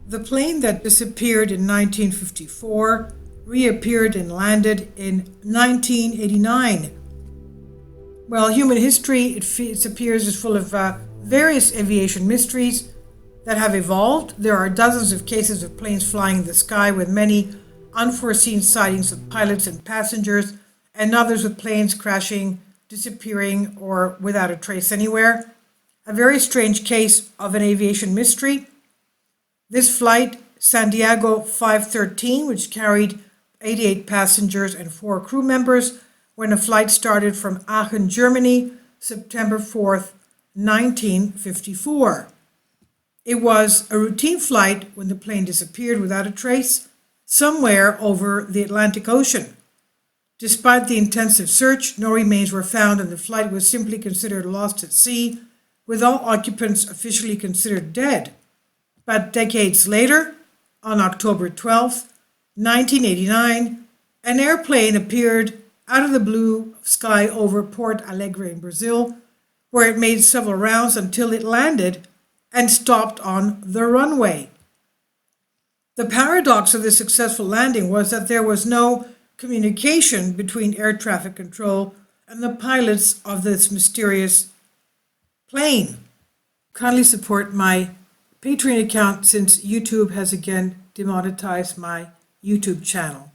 The plane that disappeared in 1954 reappeared and landed in 1989. Well, human history, it appears, is full of various aviation mysteries that have evolved. There are dozens of cases of planes flying in the sky with many unforeseen sightings of pilots and passengers, and others with planes crashing, disappearing, or without a trace anywhere. A very strange case of an aviation mystery. This flight, Santiago 513, which carried 88 passengers and 4 crew members, when a flight started from Aachen, Germany, September 4th, 1954. It was a routine flight when the plane disappeared without a trace somewhere over the Atlantic Ocean. Despite the intensive search, no remains were found and the flight was simply considered lost at sea, with all occupants officially considered dead. But decades later, on October 12, 1989, an airplane appeared out of the blue sky over Porto Alegre in Brazil, where it made several rounds until it landed and stopped on the runway. The paradox of this successful landing was that there was no communication between air traffic control and the pilots of this mysterious plane. Kindly support my Patreon account since YouTube has again demonetized my YouTube channel.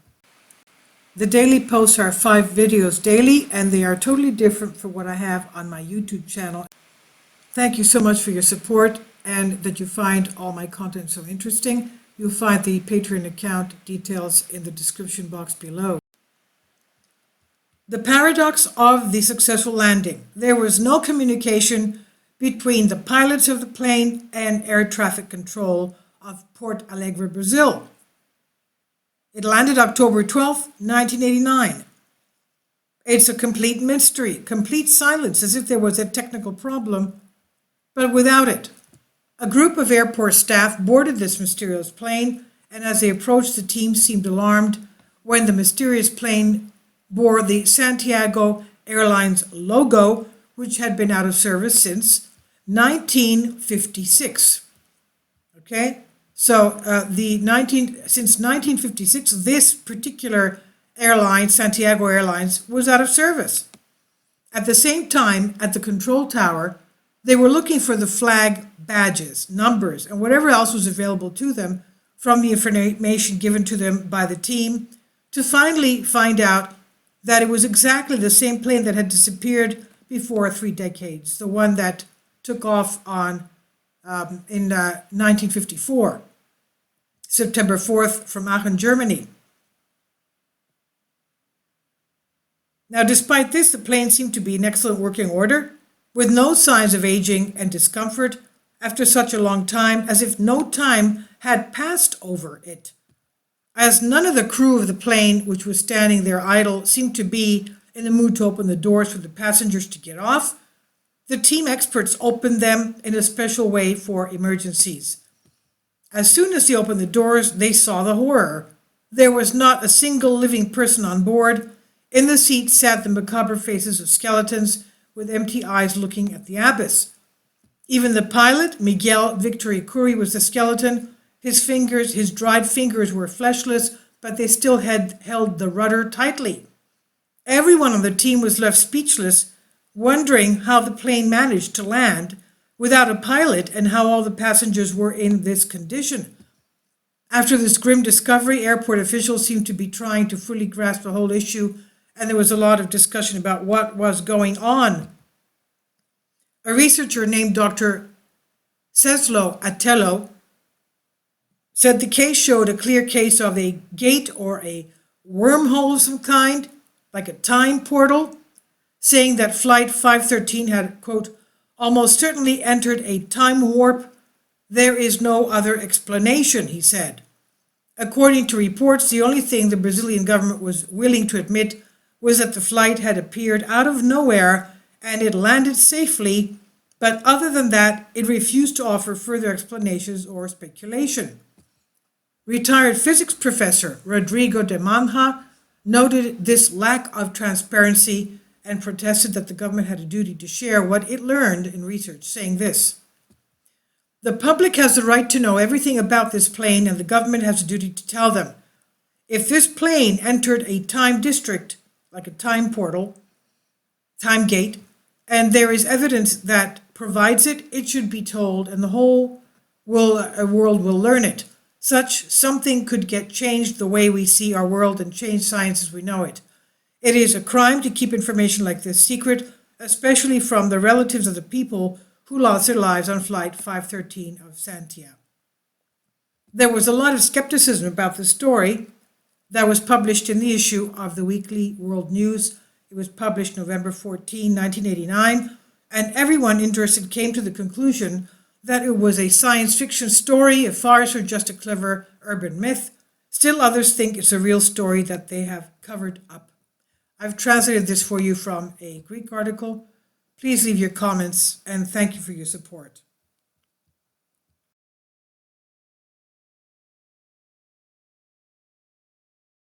The daily posts are 5 videos daily, and they are totally different from what I have on my YouTube channel. Thank you so much for your support and that you find all my content so interesting. You'll find the Patreon account details in the description box below. The paradox of the successful landing. There was no communication between the pilots of the plane and air traffic control of Porto Alegre, Brazil. It landed October 12, 1989. It's a complete mystery, complete silence, as if there was a technical problem, but without it. A group of airport staff boarded this mysterious plane, and as they approached, the team seemed alarmed when the mysterious plane bore the Santiago Airlines logo, which had been out of service since 1956. Okay, so since 1956, this particular airline, Santiago Airlines, was out of service. At the same time, at the control tower, they were looking for the flag badges, numbers, and whatever else was available to them from the information given to them by the team, to finally find out that it was exactly the same plane that had disappeared before 3 decades, the one that took off in 1954, September 4th, from Aachen, Germany. Now, despite this, the plane seemed to be in excellent working order, with no signs of aging and discomfort after such a long time, as if no time had passed over it. As none of the crew of the plane, which was standing there idle, seemed to be in the mood to open the doors for the passengers to get off, the team experts opened them in a special way for emergencies. As soon as they opened the doors, they saw the horror. There was not a single living person on board. In the seats sat the macabre faces of skeletons with empty eyes looking at the abyss. Even the pilot, Miguel Victor Icuri, was a skeleton. His dried fingers were fleshless, but they still had held the rudder tightly. Everyone on the team was left speechless, wondering how the plane managed to land without a pilot and how all the passengers were in this condition. After this grim discovery, airport officials seemed to be trying to fully grasp the whole issue, and there was a lot of discussion about what was going on. A researcher named Dr. Ceslo Atello said the case showed a clear case of a gate or a wormhole of some kind, like a time portal, saying that Flight 513 had, quote, almost certainly entered a time warp. There is no other explanation, he said. According to reports, the only thing the Brazilian government was willing to admit was that the flight had appeared out of nowhere and it landed safely, but other than that, it refused to offer further explanations or speculation. Retired physics professor Rodrigo de Manja noted this lack of transparency and protested that the government had a duty to share what it learned in research, saying this: The public has the right to know everything about this plane, and the government has a duty to tell them. If this plane entered a time district, like a time portal, time gate, and there is evidence that provides it, it should be told, and the whole world will learn it. Such something could get changed the way we see our world and change science as we know it. It is a crime to keep information like this secret, especially from the relatives of the people who lost their lives on Flight 513 of Santia. There was a lot of skepticism about the story that was published in the issue of the Weekly World News. It was published November 14, 1989, and everyone interested came to the conclusion that it was a science fiction story, a farce, or just a clever urban myth. Still others think it's a real story that they have covered up. I've translated this for you from a Greek article. Please leave your comments, and thank you for your support.